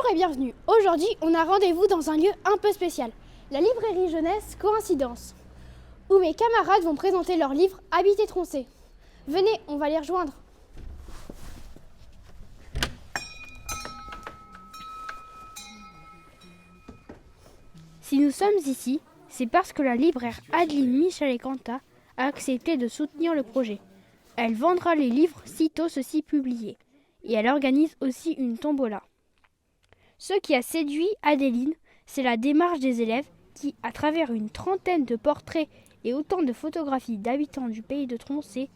Bonjour et bienvenue. Aujourd'hui, on a rendez-vous dans un lieu un peu spécial, la librairie jeunesse Coïncidence, où mes camarades vont présenter leur livre Habiter Troncé. Venez, on va les rejoindre. Si nous sommes ici, c'est parce que la libraire Adeline Michel-Quanta a accepté de soutenir le projet. Elle vendra les livres sitôt ceux-ci publiés. Et elle organise aussi une tombola. Ce qui a séduit Adeline, c'est la démarche des élèves qui, à travers une trentaine de portraits et autant de photographies d'habitants du pays de Troncé,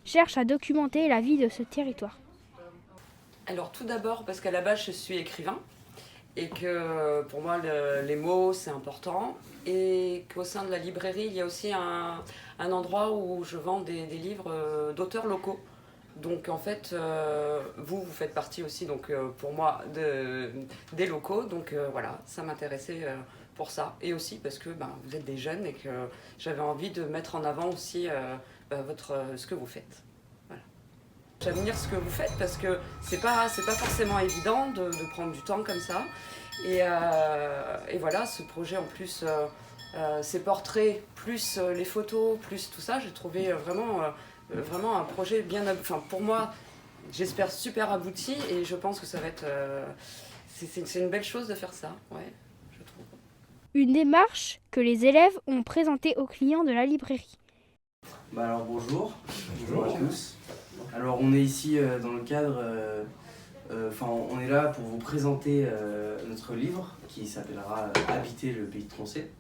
cherchent à documenter la vie de ce territoire. Alors tout d'abord parce qu'à la base je suis écrivain et que pour moi les mots c'est important et qu'au sein de la librairie il y a aussi un endroit où je vends des livres d'auteurs locaux. Donc en fait vous faites partie aussi donc pour moi des locaux, donc voilà, ça m'intéressait pour ça, et aussi parce que vous êtes des jeunes et que j'avais envie de mettre en avant aussi ce que vous faites. Voilà. J'admire ce que vous faites parce que c'est pas forcément évident de prendre du temps comme ça. Et voilà, ce projet en plus, ces portraits, plus les photos, plus tout ça, j'ai trouvé vraiment un projet bien, enfin pour moi, j'espère super abouti, et je pense que ça va être, c'est une belle chose de faire ça, ouais, je trouve. Une démarche que les élèves ont présentée aux clients de la librairie. Alors bonjour à tous. Alors on est ici dans le cadre, on est là pour vous présenter notre livre qui s'appellera Habiter le pays de Troncé.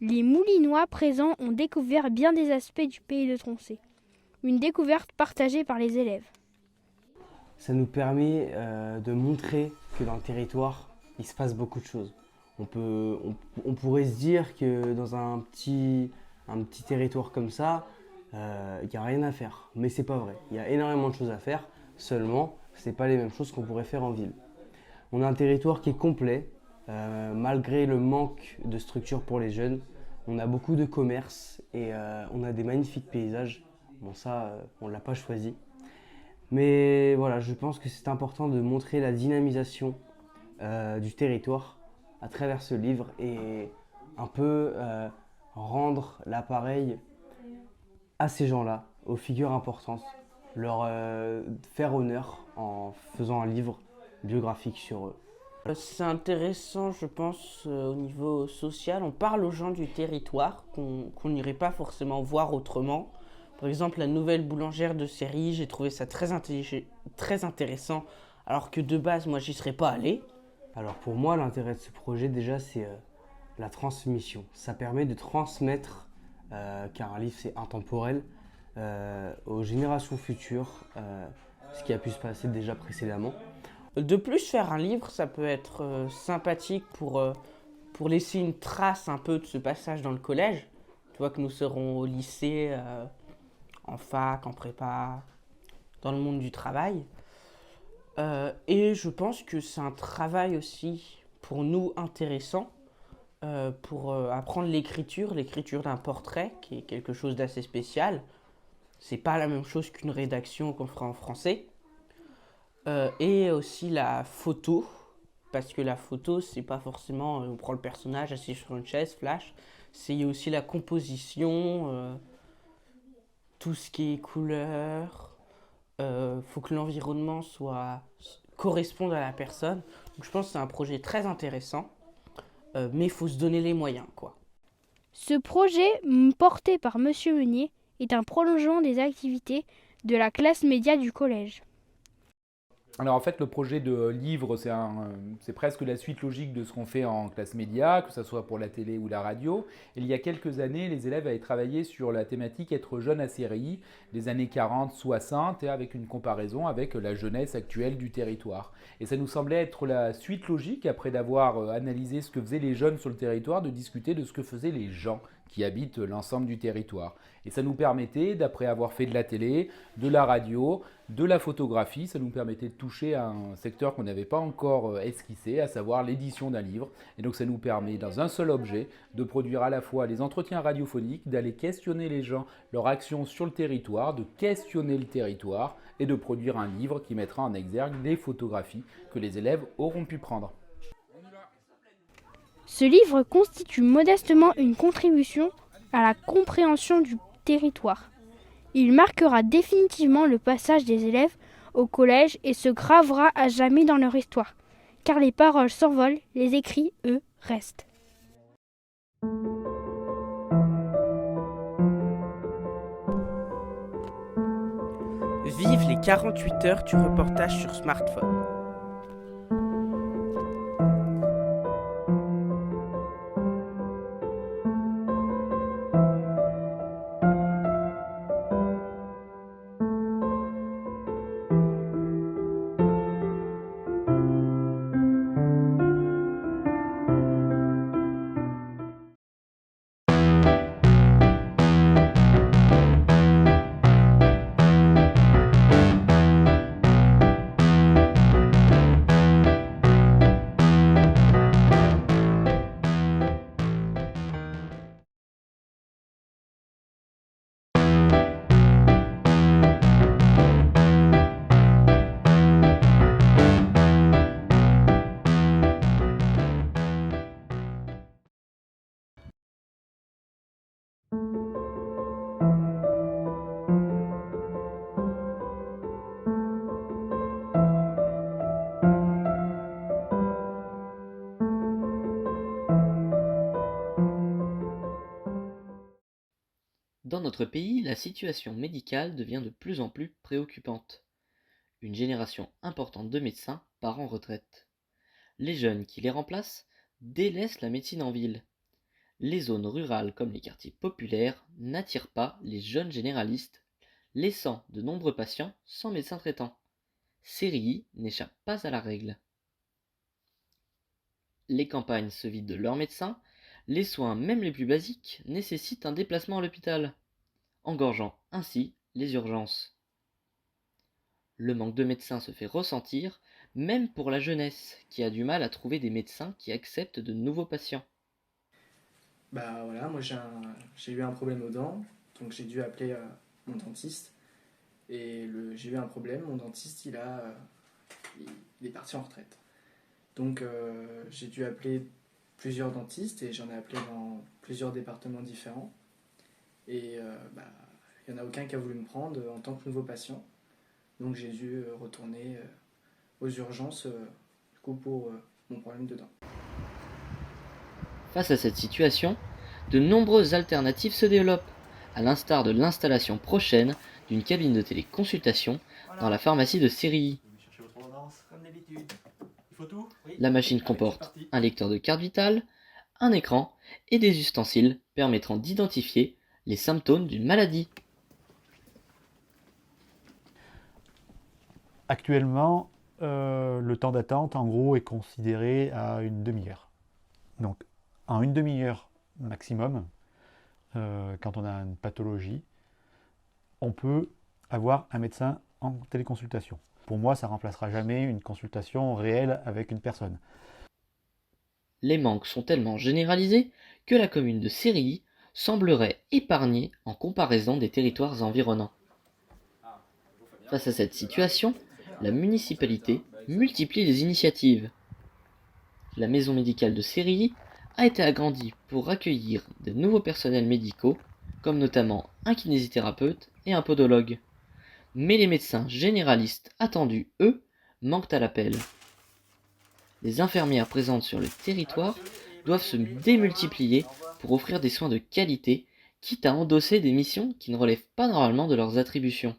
Les Moulinois présents ont découvert bien des aspects du pays de Troncé. Une découverte partagée par les élèves. Ça nous permet de montrer que dans le territoire, il se passe beaucoup de choses. On pourrait se dire que dans un petit territoire comme ça, il n'y a rien à faire. Mais c'est pas vrai. Il y a énormément de choses à faire, seulement ce n'est pas les mêmes choses qu'on pourrait faire en ville. On a un territoire qui est complet, malgré le manque de structures pour les jeunes. On a beaucoup de commerces et on a des magnifiques paysages. Bon, ça, on ne l'a pas choisi. Mais voilà, je pense que c'est important de montrer la dynamisation du territoire à travers ce livre et un peu rendre l'appareil à ces gens-là, aux figures importantes, leur faire honneur en faisant un livre biographique sur eux. C'est intéressant, je pense, au niveau social. On parle aux gens du territoire qu'on n'irait pas forcément voir autrement. Par exemple, la nouvelle boulangère de Séry, j'ai trouvé ça très intéressant, alors que de base, moi, j'y serais pas allé. Alors pour moi, l'intérêt de ce projet, déjà, c'est la transmission. Ça permet de transmettre, car un livre, c'est intemporel, aux générations futures, ce qui a pu se passer déjà précédemment. De plus, faire un livre, ça peut être sympathique pour laisser une trace un peu de ce passage dans le collège. Tu vois que nous serons au lycée, en fac, en prépa, dans le monde du travail. Et je pense que c'est un travail aussi pour nous intéressant, pour apprendre l'écriture d'un portrait, qui est quelque chose d'assez spécial. C'est pas la même chose qu'une rédaction qu'on fera en français. Et aussi la photo, parce que la photo, c'est pas forcément on prend le personnage assis sur une chaise, flash. C'est aussi la composition, tout ce qui est couleur. Faut que l'environnement corresponde à la personne. Donc je pense que c'est un projet très intéressant, mais il faut se donner les moyens, quoi. Ce projet, porté par Monsieur Meunier, est un prolongement des activités de la classe média du collège. Alors en fait, le projet de livre, c'est presque la suite logique de ce qu'on fait en classe média, que ce soit pour la télé ou la radio. Et il y a quelques années, les élèves avaient travaillé sur la thématique Être jeune à Séry, des années 40-60, et avec une comparaison avec la jeunesse actuelle du territoire. Et ça nous semblait être la suite logique, après d'avoir analysé ce que faisaient les jeunes sur le territoire, de discuter de ce que faisaient les gens qui habitent l'ensemble du territoire. Et ça nous permettait, d'après avoir fait de la télé, de la radio, de la photographie, ça nous permettait de toucher à un secteur qu'on n'avait pas encore esquissé, à savoir l'édition d'un livre. Et donc ça nous permet, dans un seul objet, de produire à la fois les entretiens radiophoniques, d'aller questionner les gens, leur action sur le territoire, de questionner le territoire et de produire un livre qui mettra en exergue les photographies que les élèves auront pu prendre. Ce livre constitue modestement une contribution à la compréhension du territoire. Il marquera définitivement le passage des élèves au collège et se gravera à jamais dans leur histoire, car les paroles s'envolent, les écrits, eux, restent. Vive les 48 heures du reportage sur smartphone. Dans notre pays, la situation médicale devient de plus en plus préoccupante. Une génération importante de médecins part en retraite. Les jeunes qui les remplacent délaissent la médecine en ville. Les zones rurales comme les quartiers populaires n'attirent pas les jeunes généralistes, laissant de nombreux patients sans médecin traitant. CERI n'échappe pas à la règle. Les campagnes se vident de leurs médecins, les soins, même les plus basiques, nécessitent un déplacement à l'hôpital, engorgeant ainsi les urgences. Le manque de médecins se fait ressentir, même pour la jeunesse, qui a du mal à trouver des médecins qui acceptent de nouveaux patients. Bah voilà, moi j'ai eu un problème aux dents, donc j'ai dû appeler mon dentiste. Et j'ai eu un problème, mon dentiste il est parti en retraite. Donc j'ai dû appeler plusieurs dentistes et j'en ai appelé dans plusieurs départements différents. Et il n'y en a aucun qui a voulu me prendre en tant que nouveau patient. Donc j'ai dû retourner aux urgences du coup, pour mon problème de dents. Face à cette situation, de nombreuses alternatives se développent, à l'instar de l'installation prochaine d'une cabine de téléconsultation dans la pharmacie de CERI. La machine comporte un lecteur de carte vitale, un écran et des ustensiles permettant d'identifier les symptômes d'une maladie. Actuellement, le temps d'attente, en gros, est considéré à une demi-heure. Donc, en une demi-heure maximum, quand on a une pathologie, on peut avoir un médecin en téléconsultation. Pour moi, ça ne remplacera jamais une consultation réelle avec une personne. Les manques sont tellement généralisés que la commune de CERI semblerait épargnée en comparaison des territoires environnants. Face à cette situation, la municipalité multiplie les initiatives. La maison médicale de CERI a été agrandie pour accueillir de nouveaux personnels médicaux, comme notamment un kinésithérapeute et un podologue. Mais les médecins généralistes attendus, eux, manquent à l'appel. Les infirmières présentes sur le territoire doivent se démultiplier pour offrir des soins de qualité, quitte à endosser des missions qui ne relèvent pas normalement de leurs attributions.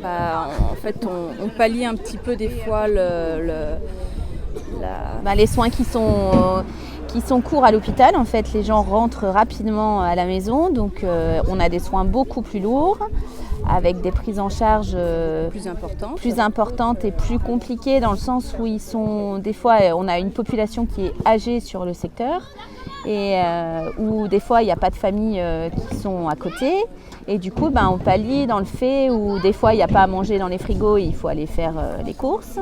En fait, on pallie un petit peu des fois les soins qui sont courts à l'hôpital. En fait, les gens rentrent rapidement à la maison, donc on a des soins beaucoup plus lourds, avec des prises en charge plus importantes et plus compliquées, dans le sens où des fois on a une population qui est âgée sur le secteur où des fois il n'y a pas de familles qui sont à côté. Et du coup, on pallie dans le fait où des fois il n'y a pas à manger dans les frigos, il faut aller faire les courses.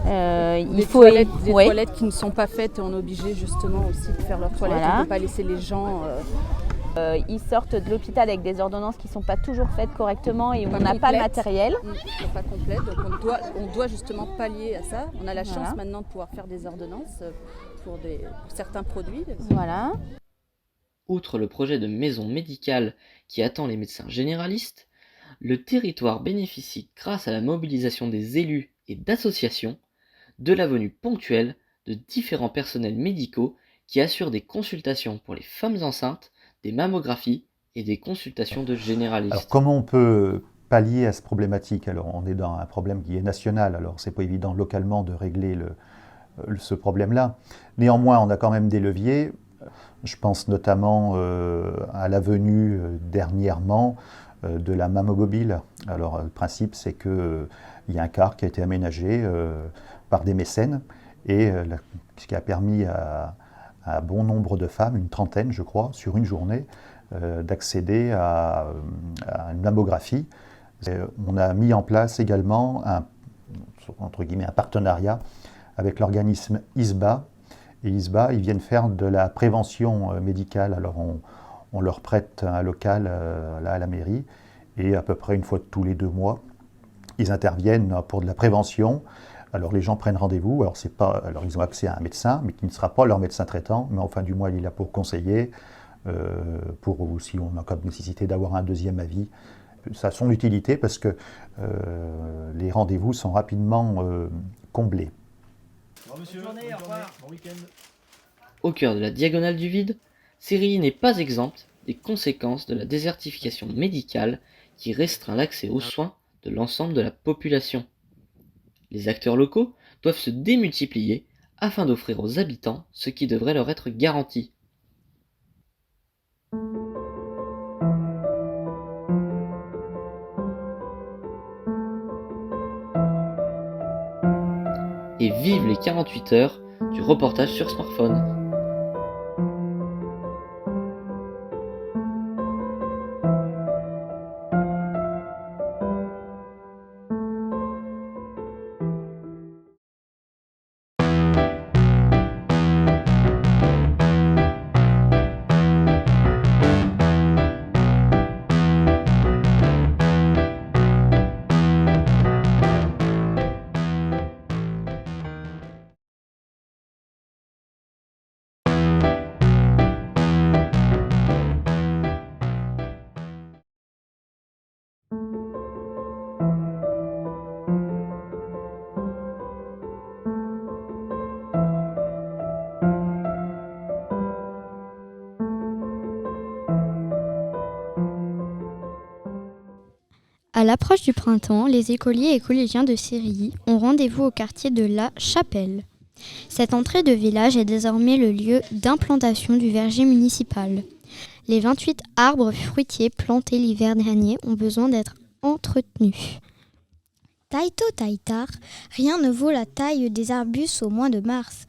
Des toilettes qui ne sont pas faites, on est obligé justement aussi de faire leurs toilettes. Voilà. On ne peut pas laisser les gens... Ils sortent de l'hôpital avec des ordonnances qui ne sont pas toujours faites correctement et où on n'a pas le matériel. Pas complètes, donc on doit justement pallier à ça. On a la chance maintenant de pouvoir faire des ordonnances pour certains produits. Voilà. Outre le projet de maison médicale qui attend les médecins généralistes, le territoire bénéficie, grâce à la mobilisation des élus et d'associations, de la venue ponctuelle de différents personnels médicaux qui assurent des consultations pour les femmes enceintes, des mammographies et des consultations de généralistes. Alors comment on peut pallier à cette problématique? Alors on est dans un problème qui est national, alors c'est pas évident localement de régler ce problème-là. Néanmoins, on a quand même des leviers. Je pense notamment à la venue dernièrement de la mammomobile. Alors le principe, c'est qu'il y a un car qui a été aménagé par des mécènes et ce qui a permis à bon nombre de femmes, une trentaine je crois, sur une journée, d'accéder à une mammographie. On a mis en place également entre guillemets, un partenariat avec l'organisme ISBA. Et ISBA, ils viennent faire de la prévention médicale. Alors on leur prête un local là à la mairie et à peu près une fois tous les 2 mois, ils interviennent pour de la prévention. Alors les gens prennent rendez-vous, alors ils ont accès à un médecin, mais qui ne sera pas leur médecin traitant, mais en fin du mois il est là pour conseiller, pour si on a encore nécessité d'avoir un deuxième avis. Ça a son utilité parce que les rendez-vous sont rapidement comblés. Bon, monsieur, bonne journée, au revoir. Bon week-end. Au cœur de la diagonale du vide, Sérilly n'est pas exempte des conséquences de la désertification médicale qui restreint l'accès aux soins de l'ensemble de la population. Les acteurs locaux doivent se démultiplier afin d'offrir aux habitants ce qui devrait leur être garanti. Et vive les 48 heures du reportage sur smartphone. À l'approche du printemps, les écoliers et collégiens de Sérilly ont rendez-vous au quartier de La Chapelle. Cette entrée de village est désormais le lieu d'implantation du verger municipal. Les 28 arbres fruitiers plantés l'hiver dernier ont besoin d'être entretenus. Taïto taïtar, rien ne vaut la taille des arbustes au mois de mars,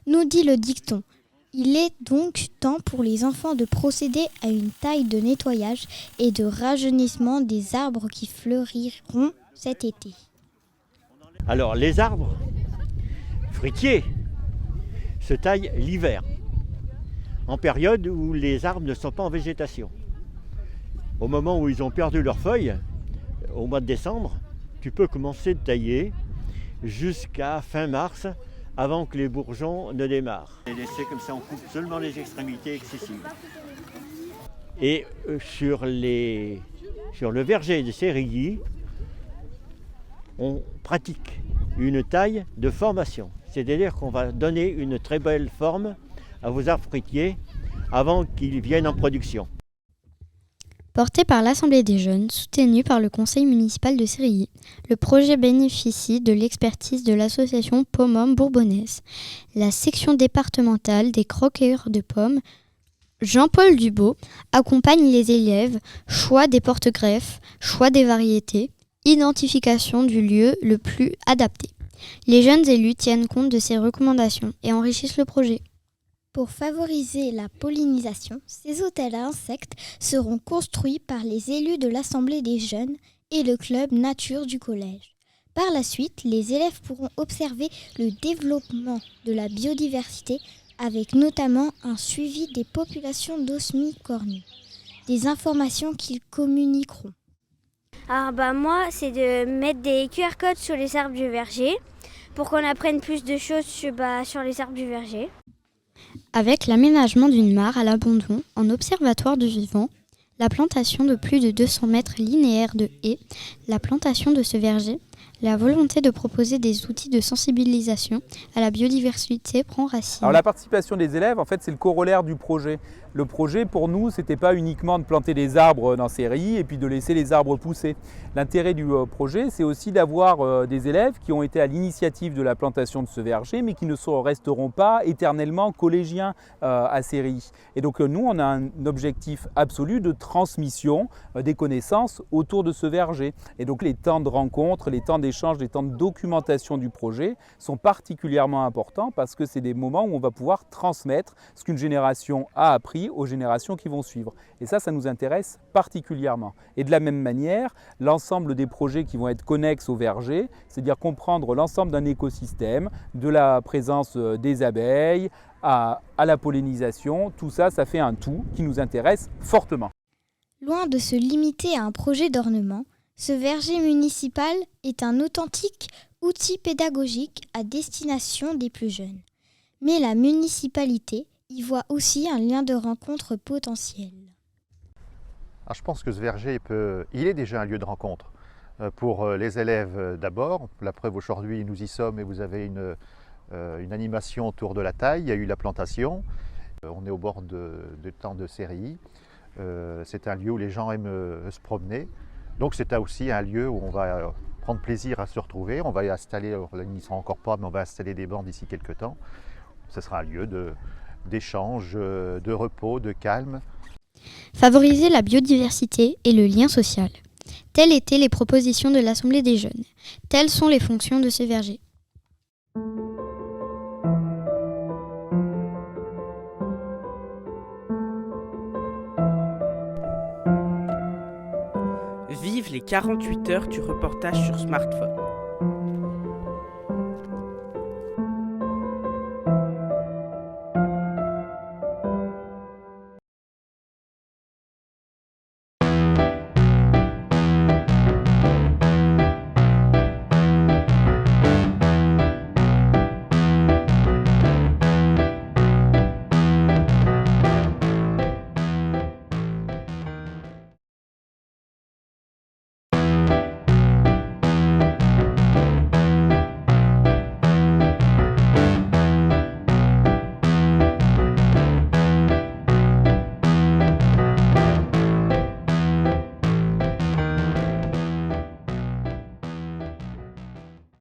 nous dit le dicton. Il est donc temps pour les enfants de procéder à une taille de nettoyage et de rajeunissement des arbres qui fleuriront cet été. Alors les arbres fruitiers se taillent l'hiver, en période où les arbres ne sont pas en végétation. Au moment où ils ont perdu leurs feuilles, au mois de décembre, tu peux commencer de tailler jusqu'à fin mars, avant que les bourgeons ne démarrent. Et laisser comme ça, on coupe seulement les extrémités excessives. Et sur le verger de Sérilly, on pratique une taille de formation. C'est-à-dire qu'on va donner une très belle forme à vos arbres fruitiers avant qu'ils viennent en production. Porté par l'Assemblée des jeunes, soutenu par le conseil municipal de Sérilly, le projet bénéficie de l'expertise de l'association Pommes Bourbonnaises, la section départementale des croqueurs de pommes. Jean-Paul Dubo accompagne les élèves, choix des porte-greffes, choix des variétés, identification du lieu le plus adapté. Les jeunes élus tiennent compte de ces recommandations et enrichissent le projet. Pour favoriser la pollinisation, ces hôtels à insectes seront construits par les élus de l'Assemblée des jeunes et le club nature du collège. Par la suite, les élèves pourront observer le développement de la biodiversité avec notamment un suivi des populations d'osmi-cornus, des informations qu'ils communiqueront. Alors moi, c'est de mettre des QR codes sur les arbres du verger pour qu'on apprenne plus de choses sur les arbres du verger. Avec l'aménagement d'une mare à l'abandon en observatoire du vivant, la plantation de plus de 200 mètres linéaires de haies, la plantation de ce verger, la volonté de proposer des outils de sensibilisation à la biodiversité prend racine. Alors la participation des élèves, en fait, c'est le corollaire du projet. Le projet, pour nous, ce n'était pas uniquement de planter des arbres dans série et puis de laisser les arbres pousser. L'intérêt du projet, c'est aussi d'avoir des élèves qui ont été à l'initiative de la plantation de ce verger, mais qui ne resteront pas éternellement collégiens à série. Et donc nous, on a un objectif absolu de transmission des connaissances autour de ce verger. Et donc les temps de rencontre, les temps d'échange, les temps de documentation du projet sont particulièrement importants parce que c'est des moments où on va pouvoir transmettre ce qu'une génération a appris aux générations qui vont suivre. Et ça nous intéresse particulièrement. Et de la même manière, l'ensemble des projets qui vont être connexes au verger, c'est-à-dire comprendre l'ensemble d'un écosystème, de la présence des abeilles à la pollinisation, tout ça, ça fait un tout qui nous intéresse fortement. Loin de se limiter à un projet d'ornement, ce verger municipal est un authentique outil pédagogique à destination des plus jeunes. Mais la municipalité y voit aussi un lien de rencontre potentiel. Alors je pense que ce verger, il est déjà un lieu de rencontre pour les élèves d'abord. La preuve, aujourd'hui, nous y sommes et vous avez une animation autour de la taille. Il y a eu la plantation. On est au bord de temps de série. C'est un lieu où les gens aiment se promener. Donc c'est aussi un lieu où on va prendre plaisir à se retrouver. On va y installer, là, ils n'y seront encore pas, mais on va installer des bancs d'ici quelques temps. Ce sera un lieu d'échange, de repos, de calme. Favoriser la biodiversité et le lien social. Telles étaient les propositions de l'Assemblée des jeunes. Telles sont les fonctions de ces vergers. Vive les 48 heures du reportage sur smartphone.